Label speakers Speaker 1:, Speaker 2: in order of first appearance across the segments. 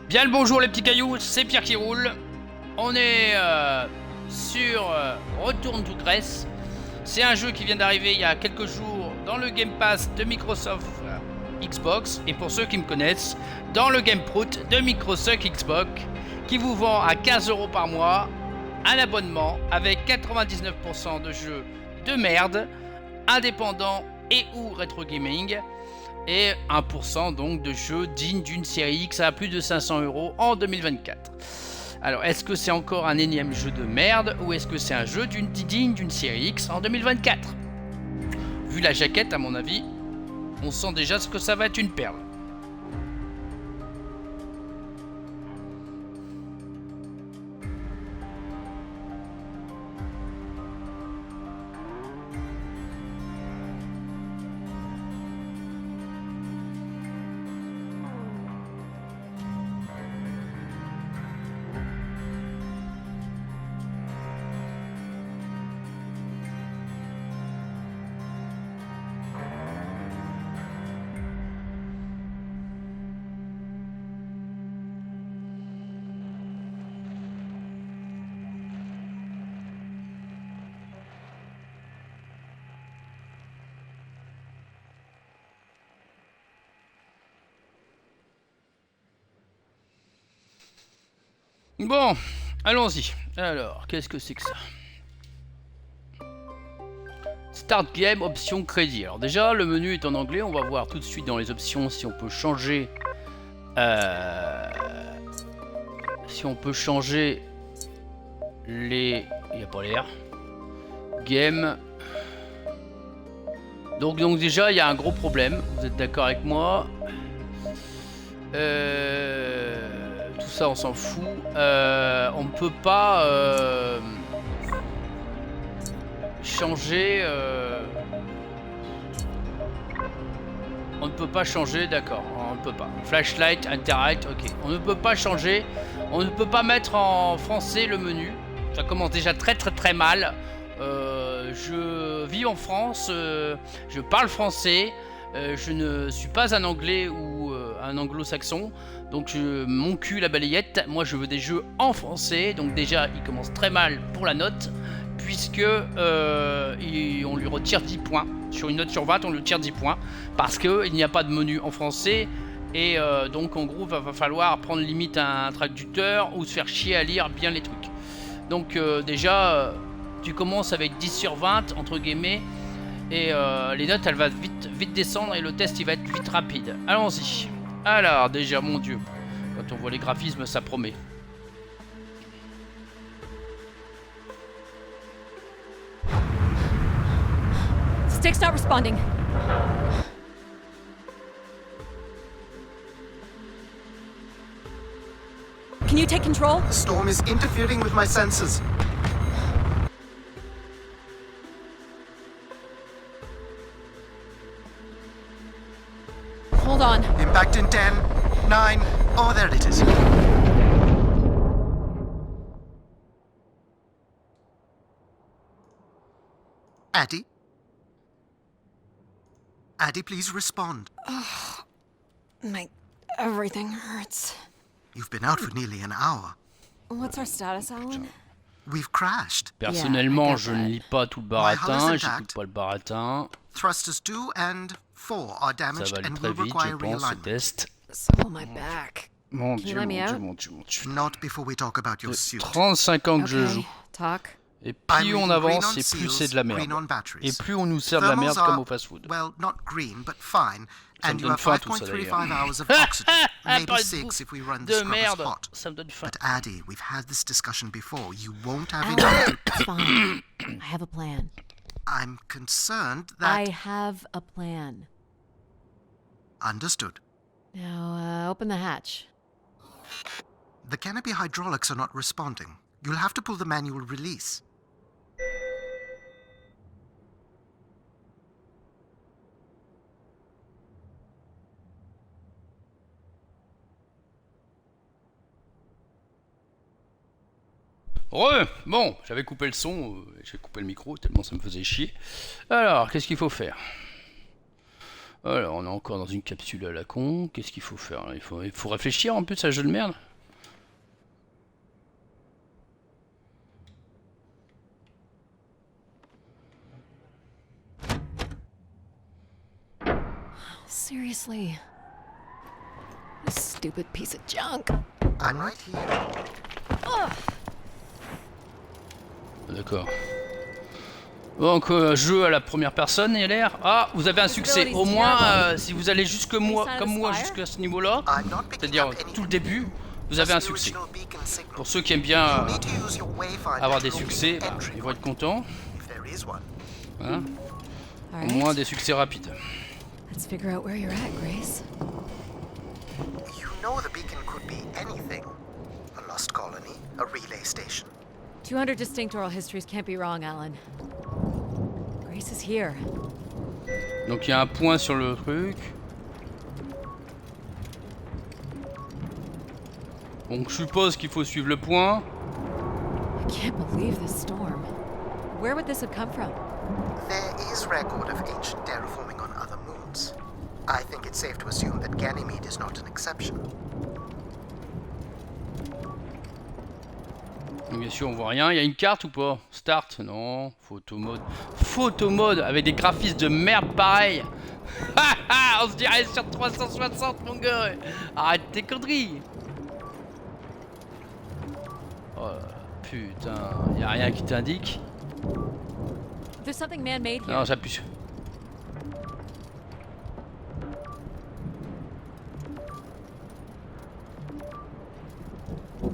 Speaker 1: Bien le bonjour les petits cailloux, c'est Pierre qui roule. On est sur Return to Grèce. C'est un jeu qui vient d'arriver il y a quelques jours dans le Game Pass de Microsoft Xbox. Et pour ceux qui me connaissent, dans le Game Prout de Microsoft Xbox, qui vous vend à 15 € par mois un abonnement avec 99% de jeux de merde, indépendants et ou rétro gaming, et 1% donc de jeux dignes d'une série X à plus de 500 € en 2024. Alors, est-ce que c'est encore un énième jeu de merde ou est-ce que c'est un jeu digne d'une série X en 2024? Vu la jaquette, à mon avis, on sent déjà ce que ça va être une perle. Bon, allons-y. Alors, qu'est-ce que c'est que ça? Start Game, option crédit. Alors déjà, le menu est en anglais. On va voir tout de suite dans les options si on peut changer... si on peut changer les... Il n'y a pas l'air. Game. Donc déjà, il y a un gros problème. Vous êtes d'accord avec moi? Tout ça on s'en fout. On ne peut pas changer. On ne peut pas changer, d'accord. On ne peut pas. Flashlight, interact, ok. On ne peut pas changer. On ne peut pas mettre en français le menu. Ça commence déjà très mal. Je vis en France. Je parle français. Je ne suis pas un anglais ou un anglo-saxon. Donc mon cul la balayette, moi je veux des jeux en français. Donc déjà il commence très mal pour la note, puisque on lui retire 10 points. Sur une note sur 20 on lui retire 10 points, parce qu'il n'y a pas de menu en français. Et donc en gros va falloir prendre limite un traducteur ou se faire chier à lire bien les trucs. Donc déjà tu commences avec 10 sur 20 entre guillemets. Et les notes elles vont vite descendre et le test il va être vite rapide. Allons-y. Alors déjà mon dieu, quand on voit les graphismes ça promet.
Speaker 2: Stick's not responding. Can you take control?
Speaker 3: The storm is interfering with my sensors.
Speaker 2: Hold on.
Speaker 3: Impact in 10, 9, oh there it is. Addie? Addie, please respond.
Speaker 2: Everything hurts.
Speaker 3: You've been out for nearly an hour.
Speaker 2: What's our status, Alan?
Speaker 3: We've crashed.
Speaker 1: Personnellement,
Speaker 2: Yeah, I
Speaker 1: je
Speaker 2: get
Speaker 1: ne
Speaker 2: that.
Speaker 1: lis pas tout le
Speaker 3: My hull
Speaker 1: baratin,
Speaker 3: is
Speaker 1: j'écoute
Speaker 3: intact.
Speaker 1: pas le baratin.
Speaker 3: Thrusters 2 and 4 are
Speaker 1: Ça
Speaker 3: damaged
Speaker 1: va aller
Speaker 3: and
Speaker 1: très
Speaker 3: will
Speaker 1: vite, je
Speaker 3: require
Speaker 1: pense, ce
Speaker 3: realignment.
Speaker 1: test.
Speaker 2: So will my back.
Speaker 1: Mon
Speaker 2: Can you
Speaker 1: dieu,
Speaker 2: let me out?
Speaker 1: mon dieu.
Speaker 3: Not before we talk about your suit.
Speaker 1: 35 ans que je joue.
Speaker 2: Talk.
Speaker 1: Et
Speaker 3: I'm
Speaker 1: plus on
Speaker 3: reading
Speaker 1: avance,
Speaker 3: green on
Speaker 1: et plus
Speaker 3: seals,
Speaker 1: c'est de la
Speaker 3: green on
Speaker 1: merde.
Speaker 3: batteries.
Speaker 1: Et plus on nous sert de la merde
Speaker 3: Thermals
Speaker 1: comme
Speaker 3: are,
Speaker 1: au fast-food.
Speaker 3: well, not green, but fine.
Speaker 1: Ça me
Speaker 3: And you
Speaker 1: donne
Speaker 3: have
Speaker 1: faim tout ça
Speaker 3: 5.35
Speaker 1: d'ailleurs.
Speaker 3: hours of oxygen. Maybe
Speaker 1: Pas de
Speaker 3: 6
Speaker 1: bouffe
Speaker 3: if we run the
Speaker 1: de
Speaker 3: scrubbers
Speaker 1: merde,
Speaker 3: hot.
Speaker 1: ça me donne faim.
Speaker 3: But Addie, we've had this discussion before. You won't have
Speaker 2: Alan,
Speaker 3: enough.
Speaker 2: it's fine. I have a plan.
Speaker 3: I'm concerned that...
Speaker 2: I have a plan.
Speaker 3: Understood.
Speaker 2: Now, open the hatch.
Speaker 3: The canopy hydraulics are not responding. You'll have to pull the manual release.
Speaker 1: Bon, j'avais coupé le son, j'ai coupé le micro tellement ça me faisait chier. Alors, qu'est-ce qu'il faut faire? Alors, on est encore dans une capsule à la con. Qu'est-ce qu'il faut faire? Il faut réfléchir un peu à ce jeu de merde.
Speaker 2: Seriously. This stupid piece of junk.
Speaker 3: I'm right here.
Speaker 1: D'accord. Donc jeu à la première personne et l'air. Ah, vous avez un succès. Au moins, si vous allez jusque moi, comme moi, jusqu'à ce niveau-là, c'est-à-dire tout le début, vous avez un succès. Pour ceux qui aiment bien avoir des succès, bah, ils vont être contents. Hein, au moins des succès rapides.
Speaker 2: Let's figure out where you're at, Grace.
Speaker 3: You know the beacon could be anything. A lost colony, a relay station.
Speaker 2: 200 distinct oral histories can't be wrong, Alan. Grace is here.
Speaker 1: Donc il y a un point sur le truc. Donc je suppose qu'il faut suivre le point.
Speaker 2: I can't believe this storm. Where would this have come from?
Speaker 3: There is record of ancient terraforming on other moons. I think it's safe to assume that Ganymede is not an exception.
Speaker 1: Bien sûr, on voit rien. Il y a une carte ou pas? Start? Non. Photo mode. Photo mode avec des graphismes de merde pareil. On se dirait sur 360 mon gars. Arrête tes conneries. Oh putain, y a rien qui t'indique.
Speaker 2: There's something man-made here.
Speaker 1: Non, j'appuie sur.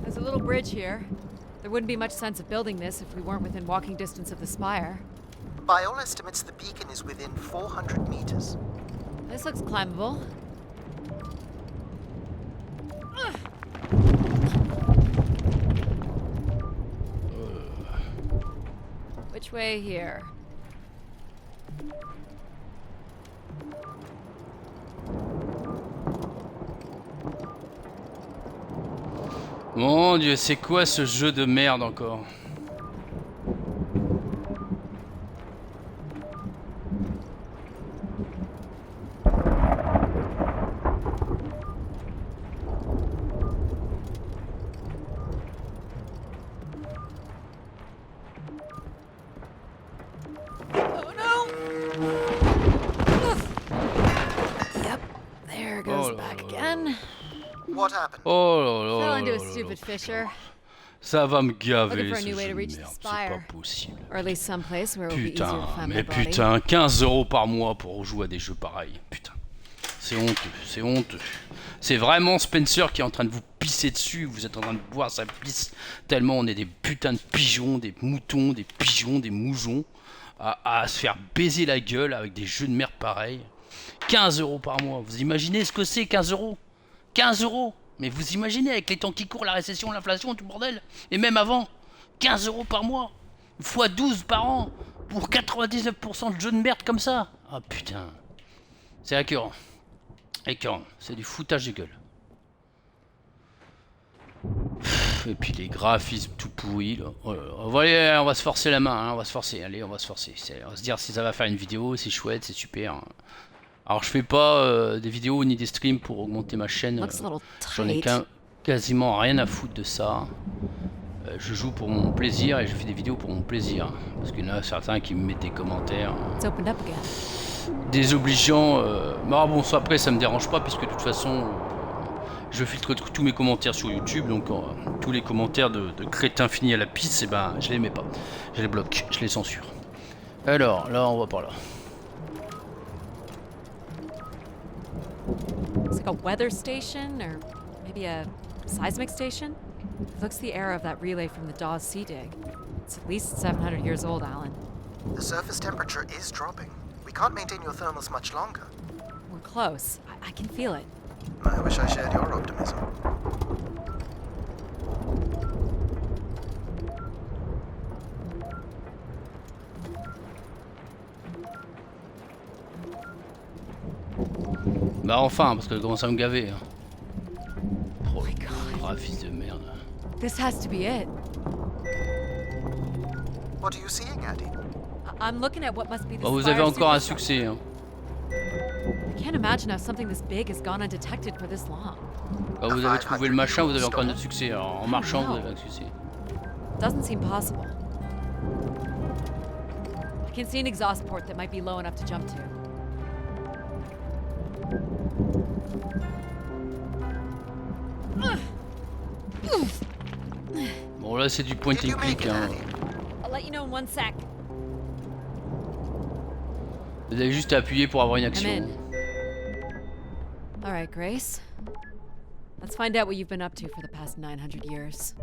Speaker 2: There's a little bridge here. There wouldn't be much sense of building this if we weren't within walking distance of the spire.
Speaker 3: By all estimates, the beacon is within 400 meters.
Speaker 2: This looks climbable. Which way here?
Speaker 1: Mon Dieu, c'est quoi ce jeu de merde encore?
Speaker 2: Oh no! Yep, there goes back again.
Speaker 3: What happened?
Speaker 1: Oh là
Speaker 2: Fell
Speaker 1: là
Speaker 2: into a
Speaker 1: là là
Speaker 2: stupid
Speaker 1: là.
Speaker 2: fissure.
Speaker 1: Ça va me gaver
Speaker 2: Looking for a
Speaker 1: ce
Speaker 2: new way
Speaker 1: jeu
Speaker 2: to
Speaker 1: de
Speaker 2: reach the
Speaker 1: merde, c'est pas
Speaker 2: spire.
Speaker 1: possible.
Speaker 2: Or at least someplace where it will be easier
Speaker 1: Putain,
Speaker 2: to find my
Speaker 1: mais
Speaker 2: body.
Speaker 1: putain, 15 € par mois pour jouer à des jeux pareils. Putain, c'est honteux, c'est honteux. C'est vraiment Spencer qui est en train de vous pisser dessus. Vous êtes en train de boire sa pisse. Tellement on est des putains de pigeons, des moutons, des pigeons, des moujons. À se faire baiser la gueule avec des jeux de merde pareils. 15 € par mois. Vous imaginez ce que c'est 15 €? 15 €. Mais vous imaginez avec les temps qui courent, la récession, l'inflation, tout bordel. Et même avant, 15 € par mois. Fois 12 par an. Pour 99% de jeux de merde comme ça. Ah putain. C'est écœurant. Écœurant. C'est du foutage de gueule. Et puis les graphismes tout pourris là. Oh là là. On va se forcer la main, hein. On va se forcer. Allez, on va se forcer. On va se dire si ça va faire une vidéo, c'est chouette, c'est super. Alors je fais pas des vidéos ni des streams pour augmenter ma chaîne. J'en ai quasiment rien à foutre de ça. Je joue pour mon plaisir et je fais des vidéos pour mon plaisir. Parce qu'il y en a certains qui me mettent des commentaires désobligeants. Mais bon, ça, après ça me dérange pas puisque de toute façon je filtre tous mes commentaires sur YouTube. Donc tous les commentaires de crétins finis à la pisse, et ben je les mets pas. Je les bloque, je les censure. Alors là on va par là.
Speaker 2: It's like a weather station, or maybe a seismic station. It looks the era of that relay from the Dawes Sea dig. It's at least 700 years old, Alan.
Speaker 3: The surface temperature is dropping. We can't maintain your thermals much longer.
Speaker 2: We're close. I can feel it.
Speaker 3: I wish I shared your optimism.
Speaker 1: Bah enfin, parce que ça commence à me gaver. Hein. Oh
Speaker 2: my God.
Speaker 1: Fils de merde.
Speaker 2: This has to be it.
Speaker 3: What are you seeing, Addie?
Speaker 2: I'm looking at what must be the
Speaker 1: Bon, vous avez
Speaker 2: spire's
Speaker 1: encore un
Speaker 2: superstructure.
Speaker 1: succès. Hein.
Speaker 2: I Can't imagine how something this big has gone undetected for this long.
Speaker 1: Quand vous avez trouvé le machin, vous avez encore notre succès. Alors, en marchant, vous avez un succès.
Speaker 2: Doesn't seem possible. I can see an exhaust port that might be low enough to jump to.
Speaker 1: Bon là c'est du point and click hein.
Speaker 2: I'll let you know in 1 sec.
Speaker 1: Vous avez juste à appuyer pour avoir une action.
Speaker 2: All right, Grace. Let's find out what you've been up to for the past 900 years.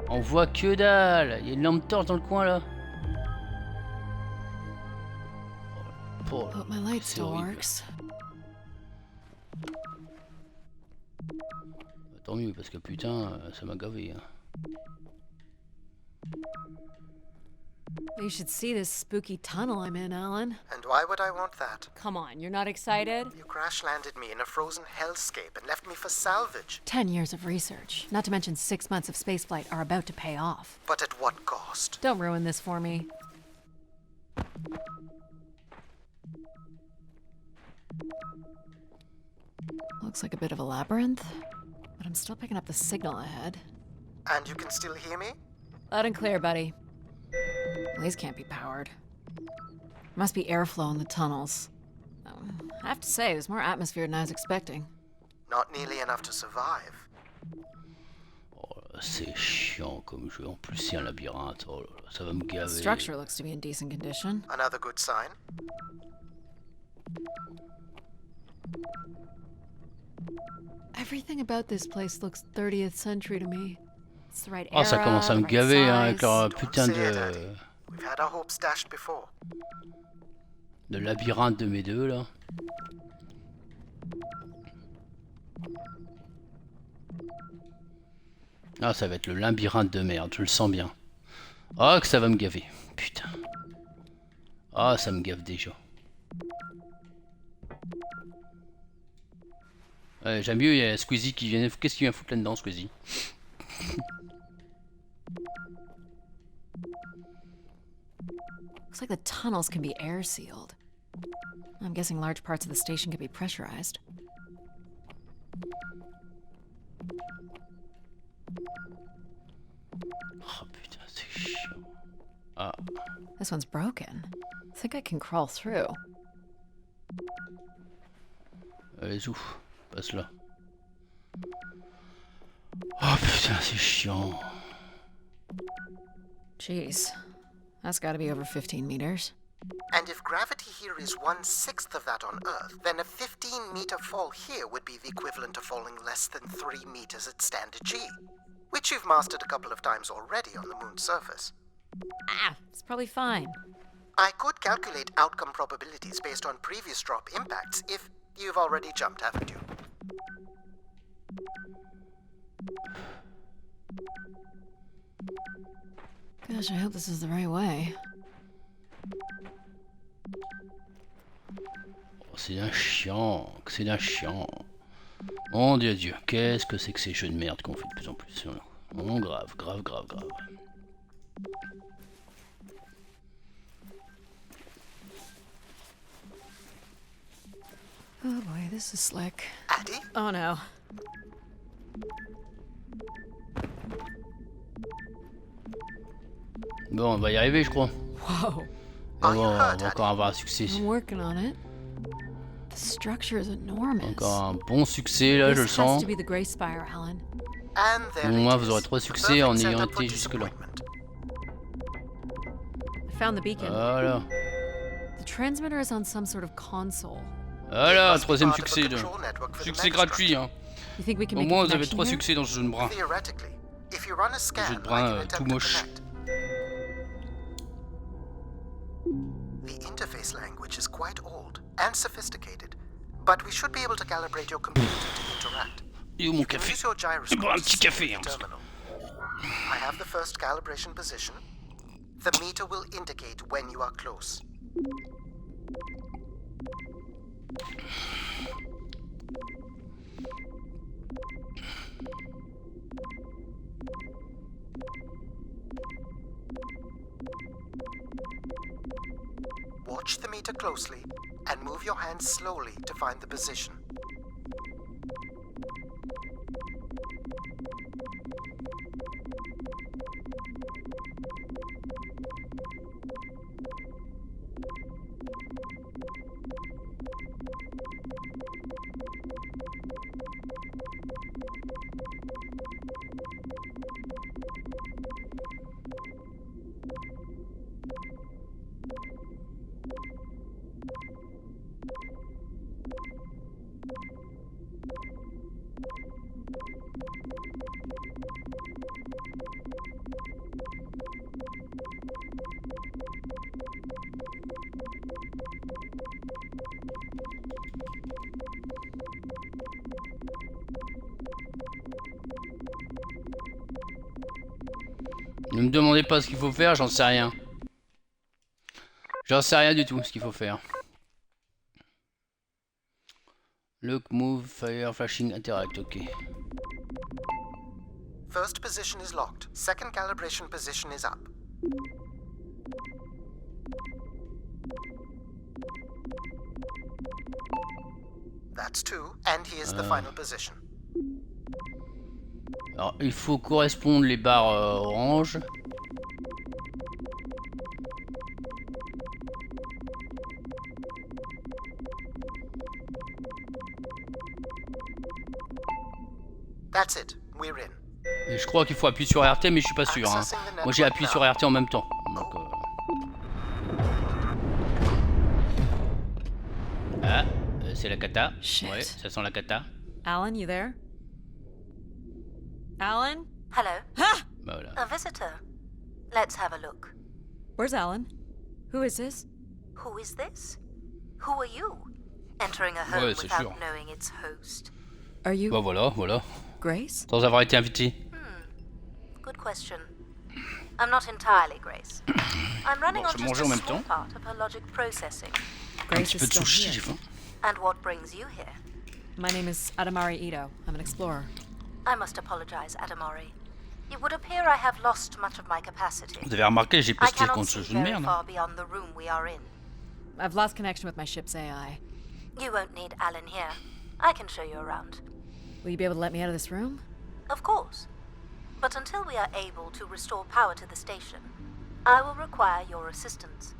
Speaker 1: On voit que dalle. Il y a une lampe torche dans le coin là. Oh,
Speaker 2: But my light still works.
Speaker 1: Tant mieux parce que putain ça m'a gavé. Hein.
Speaker 2: You should see this spooky tunnel I'm in, Alan.
Speaker 3: And why would I want that?
Speaker 2: Come on, you're not excited?
Speaker 3: You crash-landed me in a frozen hellscape and left me for salvage.
Speaker 2: 10 years of research, not to mention 6 months of spaceflight, are about to pay off.
Speaker 3: But at what cost?
Speaker 2: Don't ruin this for me. Looks like a bit of a labyrinth, but I'm still picking up the signal ahead.
Speaker 3: And you can still hear me?
Speaker 2: Loud and clear, buddy. These can't be powered. Must be airflow in the tunnels. I have to say, there's more atmosphere than I was expecting.
Speaker 3: Not nearly enough to survive.
Speaker 1: Oh, c'est chiant comme jeu. En plus c'est un labyrinthe. Oh là là, ça va me gaver.
Speaker 2: The structure looks to be in decent condition.
Speaker 3: Another good sign.
Speaker 2: Everything about this place looks 30th century to me. It's the right
Speaker 1: Oh, ça
Speaker 2: era,
Speaker 1: commence à me
Speaker 2: the right
Speaker 1: gaver hein,
Speaker 2: size.
Speaker 1: avec leur
Speaker 3: Don't
Speaker 1: putain
Speaker 3: say it,
Speaker 1: de
Speaker 3: Addy. We've had our hopes dashed before.
Speaker 1: labyrinthe de mes deux là. Ah ça va être le labyrinthe de merde, je le sens bien. Oh que ça va me gaver, putain. Ah ça me gave déjà. Ouais, j'aime mieux, il y a Squeezie qui vient. Qu'est-ce qu'il vient foutre là-dedans, Squeezie?
Speaker 2: Looks like the tunnels can be air sealed. I'm guessing large parts of the station can be pressurized.
Speaker 1: Oh putain, c'est chiant. Ah.
Speaker 2: This one's broken. I think I can crawl through.
Speaker 1: Allez, ouf. Passe là. Oh putain, c'est chiant.
Speaker 2: Jeez. That's gotta be over 15 meters.
Speaker 3: And if gravity here is 1/6 of that on Earth, then a 15-meter fall here would be the equivalent of falling less than 3 meters at standard G, which you've mastered a couple of times already on the moon's surface.
Speaker 2: Ah, it's probably fine.
Speaker 3: I could calculate outcome probabilities based on previous drop impacts if you've already jumped, haven't you?
Speaker 2: Gosh, I hope this is the right way.
Speaker 1: Oh, c'est d'un chiant. C'est d'un chiant. Mon Dieu, Dieu. Qu'est-ce que c'est que ces jeux de merde qu'on fait de plus en plus. Oh, grave, grave, grave, grave.
Speaker 2: Oh boy, this is slick.
Speaker 3: Addy?
Speaker 2: Oh no.
Speaker 1: Bon, on va y arriver, je crois.
Speaker 2: Whoa.
Speaker 1: On va encore avoir un succès.
Speaker 2: I'm working on it. The structure is enormous.
Speaker 1: Encore un bon succès, là, je le
Speaker 2: This has
Speaker 1: sens.
Speaker 2: to be the Gray Spire, Alan.
Speaker 3: And there
Speaker 1: Au
Speaker 3: it
Speaker 1: moins,
Speaker 3: is.
Speaker 1: vous aurez 3
Speaker 3: The
Speaker 1: succès en
Speaker 3: perfect
Speaker 1: ayant
Speaker 3: setup for
Speaker 1: été jusque-là.
Speaker 3: disappointment.
Speaker 2: I found the beacon.
Speaker 1: Voilà.
Speaker 2: The transmitter is on some sort of console.
Speaker 1: Voilà,
Speaker 3: Must be
Speaker 1: troisième
Speaker 3: part of a
Speaker 1: succès. Là.
Speaker 3: control network for the
Speaker 1: Succès
Speaker 3: megastructure.
Speaker 1: gratuit, hein.
Speaker 2: You think we can
Speaker 1: Au
Speaker 2: make
Speaker 1: moins,
Speaker 2: a
Speaker 1: vous avez
Speaker 2: connection
Speaker 1: 3
Speaker 2: here?
Speaker 1: succès dans ce jeu de bras.
Speaker 3: Theoretically, if you run a scan,
Speaker 1: Jeu de
Speaker 3: I
Speaker 1: bras
Speaker 3: can
Speaker 1: tout
Speaker 3: attempt to
Speaker 1: moche.
Speaker 3: connect. The interface language is quite old and sophisticated, but we should be able to calibrate your computer to interact.
Speaker 1: Et où mon
Speaker 3: You can
Speaker 1: café?
Speaker 3: use your gyroscope
Speaker 1: Encore un
Speaker 3: to
Speaker 1: petit
Speaker 3: sync
Speaker 1: café,
Speaker 3: with the
Speaker 1: hein.
Speaker 3: terminal. I have the first calibration position. The meter will indicate when you are close. Watch the meter closely and move your hand slowly to find the position.
Speaker 1: Ne me demandez pas ce qu'il faut faire, j'en sais rien. J'en sais rien du tout ce qu'il faut faire. Look, move, fire, flashing, interact, ok.
Speaker 3: First position is locked. Second calibration position is up. That's two, and here's the final position.
Speaker 1: Alors, il faut correspondre les barres orange.
Speaker 3: That's it. We're in.
Speaker 1: Et je crois qu'il faut appuyer sur RT, mais je suis pas sûr. Hein. Moi, j'ai appuyé sur RT en même temps. Donc, Ah, c'est la cata.
Speaker 2: Shit.
Speaker 1: Ouais, ça sent la cata.
Speaker 2: Alan, you there? Alan?
Speaker 4: Hello,
Speaker 1: Bah voilà.
Speaker 4: a visitor. Let's have a look.
Speaker 2: Where's Alan? Who is this?
Speaker 4: Who is this? Who are you? Entering a home
Speaker 1: Ouais, c'est
Speaker 4: without
Speaker 1: sûr.
Speaker 4: knowing its host.
Speaker 2: Are you
Speaker 1: Bah voilà, voilà.
Speaker 2: Grace?
Speaker 1: Sans avoir été invité.
Speaker 4: Good question. I'm not entirely Grace. I'm running
Speaker 1: Bon,
Speaker 4: on
Speaker 1: je
Speaker 4: just
Speaker 1: mangeais
Speaker 4: a
Speaker 1: en même
Speaker 4: small
Speaker 1: temps.
Speaker 4: part of her logic processing.
Speaker 1: Un
Speaker 2: Grace
Speaker 1: petit
Speaker 2: is
Speaker 1: peu de
Speaker 2: still
Speaker 1: sushi,
Speaker 2: here.
Speaker 1: j'ai faim.
Speaker 4: And what brings you here?
Speaker 2: My name is Adamari Ito. I'm an explorer.
Speaker 4: I must apologize, Adamori. It would appear I have lost much of my capacity.
Speaker 1: Vous avez remarqué, j'ai
Speaker 4: I
Speaker 1: posté
Speaker 4: cannot
Speaker 1: contre
Speaker 4: see
Speaker 1: ce jeu de
Speaker 4: very
Speaker 1: merde.
Speaker 4: far beyond the room we are in.
Speaker 2: I've lost connection with my ship's AI.
Speaker 4: You won't need Alan here. I can show you around.
Speaker 2: Will you be able to let me out of this room?
Speaker 4: Of course. But until we are able to restore power to the station, I will require your assistance.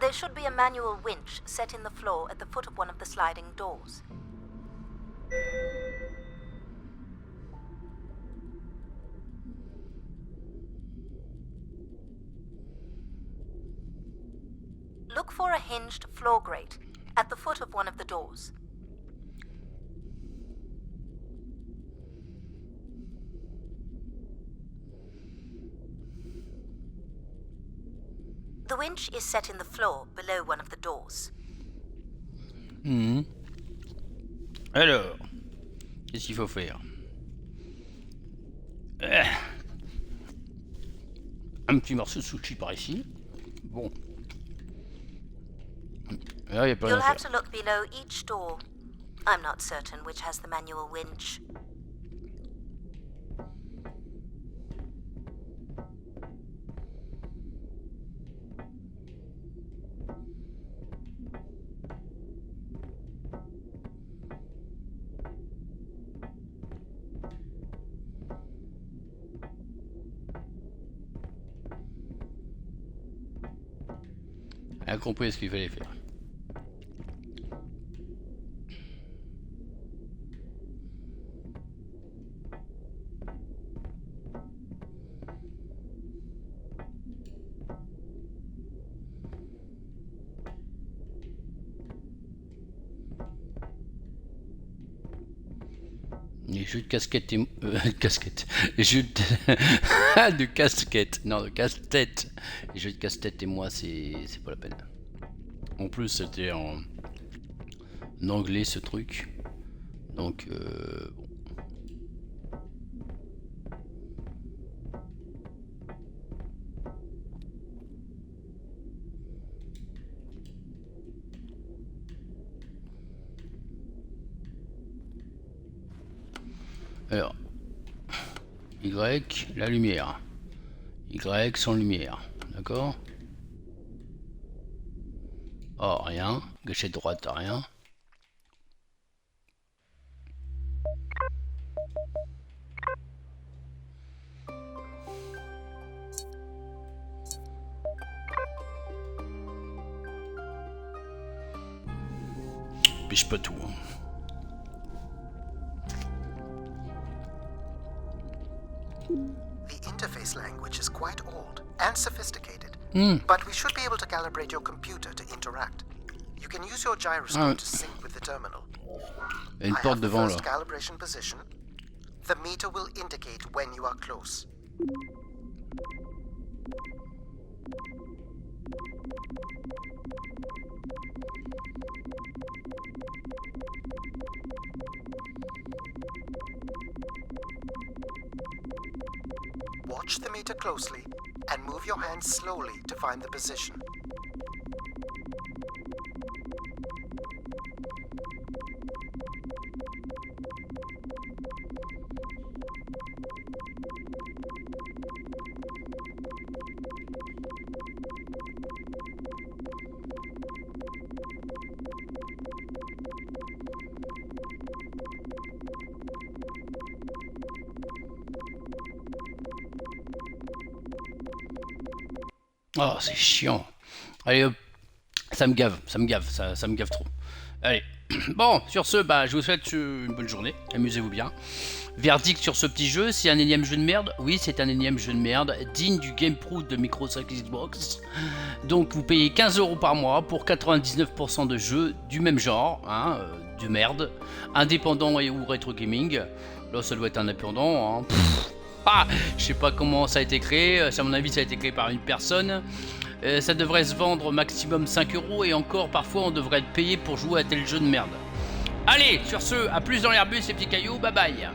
Speaker 4: There should be a manual winch set in the floor at the foot of one of the sliding doors. Look for a hinged floor grate at the foot of one of the doors. The winch is set in the floor below one of the doors.
Speaker 1: Alors, qu'est-ce qu'il faut faire? Un petit morceau de sushi par ici. Bon. Là, il n'y a pas rien
Speaker 4: You'll
Speaker 1: à
Speaker 4: have
Speaker 1: faire.
Speaker 4: to look below each door. I'm not certain which has the manual winch.
Speaker 1: Elle a compris ce qu'il fallait faire. Les jeux de casquette et... casquette. Les jeux de... de casquette. Non, de casse-tête. Les jeux de casse-tête et moi, c'est pas la peine. En plus, c'était en anglais, ce truc. Donc, bon. Alors, Y, la lumière. Y sans lumière. D'accord? Oh, rien. Gâchette droite, rien. Piche pas tout. Hein.
Speaker 3: The interface language is quite old and sophisticated,
Speaker 1: Mm.
Speaker 3: but we should be able to calibrate your computer to interact. You can use your gyroscope to sync with the terminal.
Speaker 1: Il y a une
Speaker 3: I
Speaker 1: porte
Speaker 3: have the
Speaker 1: devant là.
Speaker 3: first calibration position. The meter will indicate when you are close. Watch the meter closely and move your hands slowly to find the position.
Speaker 1: Oh, c'est chiant. Allez, hop. Ça me gave, ça me gave trop. Allez. Bon, sur ce, bah, je vous souhaite une bonne journée. Amusez-vous bien. Verdict sur ce petit jeu, c'est un énième jeu de merde. Oui, c'est un énième jeu de merde, digne du Game Pro de Microsoft Xbox. Donc, vous payez 15 € par mois pour 99% de jeux du même genre, hein, de merde, indépendant et ou rétro gaming. Là, ça doit être indépendant, hein. Ah, je sais pas comment ça a été créé, à mon avis ça a été créé par une personne. Ça devrait se vendre au maximum 5 € et encore parfois on devrait être payé pour jouer à tel jeu de merde. Allez, sur ce, à plus dans l'Airbus et petits cailloux, bye bye.